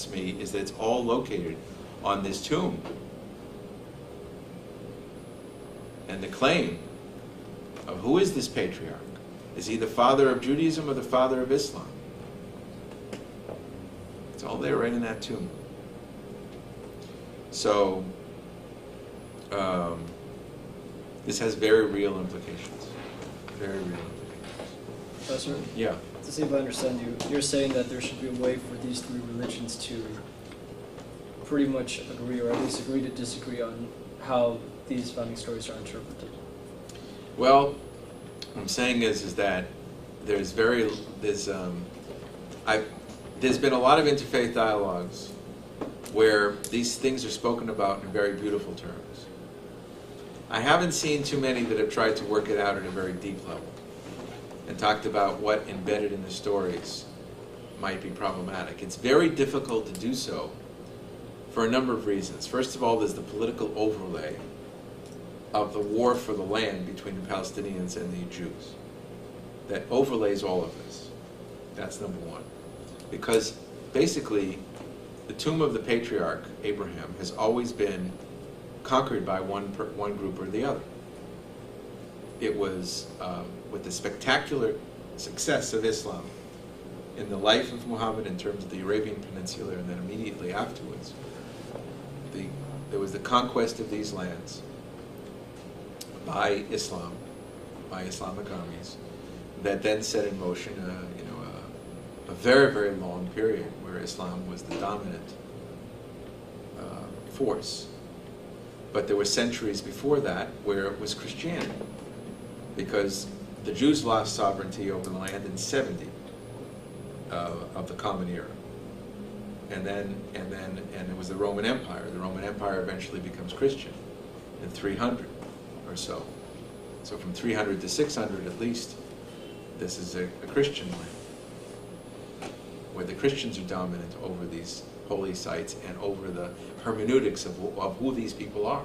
interests me is that it's all located on this tomb. And the claim of who is this patriarch? Is he the father of Judaism or the father of Islam? It's all there right in that tomb. So, this has very real implications. Very real implications. Professor? Yeah. To see if I understand you, you're saying that there should be a way for these three religions to pretty much agree, or at least agree to disagree on how these founding stories are interpreted. Well, what I'm saying is that there's been a lot of interfaith dialogues where these things are spoken about in very beautiful terms. I haven't seen too many that have tried to work it out at a very deep level and talked about what embedded in the stories might be problematic. It's very difficult to do so for a number of reasons. First of all, there's the political overlay of the war for the land between the Palestinians and the Jews that overlays all of this. That's number one. Because basically, the tomb of the patriarch, Abraham, has always been conquered by one group or the other. It was with the spectacular success of Islam in the life of Muhammad in terms of the Arabian Peninsula, and then immediately afterwards, there was the conquest of these lands by Islam, by Islamic armies, that then set in motion a very, very long period where Islam was the dominant force. But there were centuries before that where it was Christianity, because the Jews lost sovereignty over the land in 70 of the Common Era. And it was the Roman Empire. The Roman Empire eventually becomes Christian in 300 or so. So from 300 to 600 at least, this is a Christian land, where the Christians are dominant over these holy sites and over the hermeneutics of who these people are.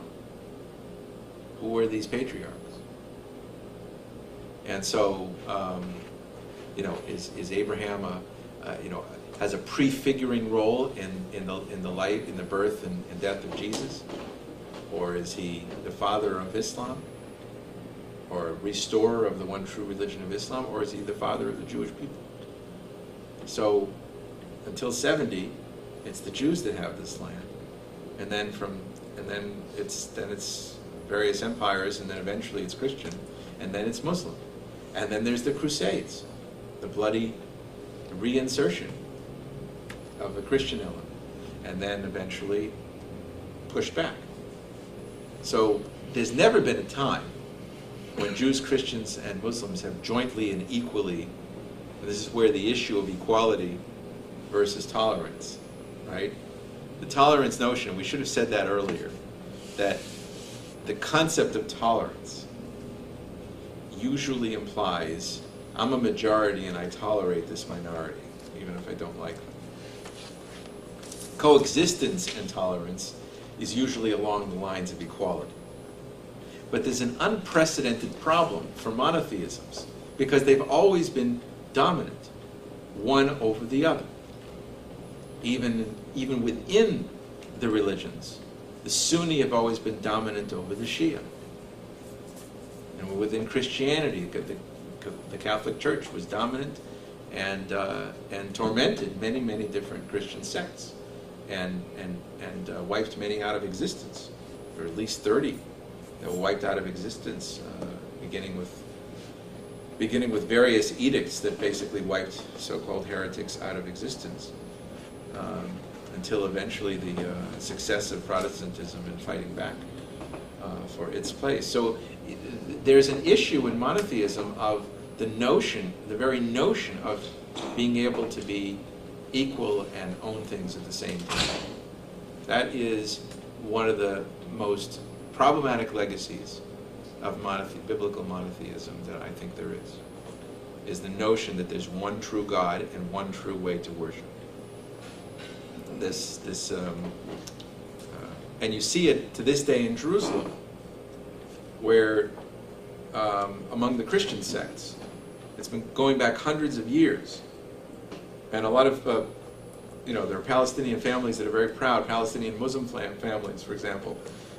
Who are these patriarchs? And so, is Abraham has a prefiguring role in the life, in the birth and death of Jesus, or is he the father of Islam, or a restorer of the one true religion of Islam, or is he the father of the Jewish people? So, until 70, it's the Jews that have this land, and then it's various empires, and then eventually it's Christian, and then it's Muslim, and then there's the Crusades, the bloody reinsertion of the Christian element, and then eventually pushed back. So there's never been a time when Jews, Christians, and Muslims have jointly and equally, and this is where the issue of equality versus tolerance, right? The tolerance notion, we should have said that earlier, that the concept of tolerance usually implies I'm a majority and I tolerate this minority, even if I don't like them. Coexistence and tolerance is usually along the lines of equality. But there's an unprecedented problem for monotheisms because they've always been dominant, one over the other. Even within the religions, the Sunni have always been dominant over the Shia. And within Christianity, the Catholic Church was dominant and tormented many, many different Christian sects, and wiped many out of existence. There were at least 30 that were wiped out of existence, beginning with various edicts that basically wiped so-called heretics out of existence, until eventually the success of Protestantism in fighting back for its place. So there's an issue in monotheism of the very notion of being able to be equal and own things at the same time. That is one of the most problematic legacies of biblical monotheism that I think there is the notion that there's one true God and one true way to worship. And you see it to this day in Jerusalem, where among the Christian sects, it's been going back hundreds of years, and a lot of you know, there are Palestinian families that are very proud, Palestinian Muslim families, for example,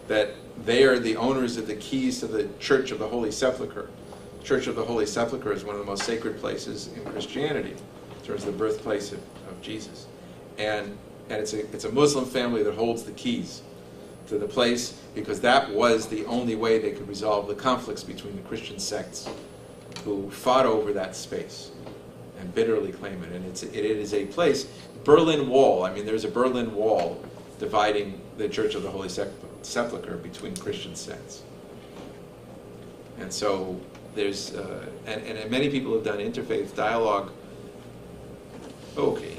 that they are the owners of the keys to the Church of the Holy Sepulchre. Church of the Holy Sepulchre is one of the most sacred places in Christianity, in terms of the birthplace of Jesus. And it's a Muslim family that holds the keys to the place, because that was the only way they could resolve the conflicts between the Christian sects who fought over that space and bitterly claim it. And it is a place, Berlin Wall, I mean, there's a Berlin Wall dividing the Church of the Holy Sepulchre between Christian sects. And so there's, and many people have done interfaith dialogue. Okay.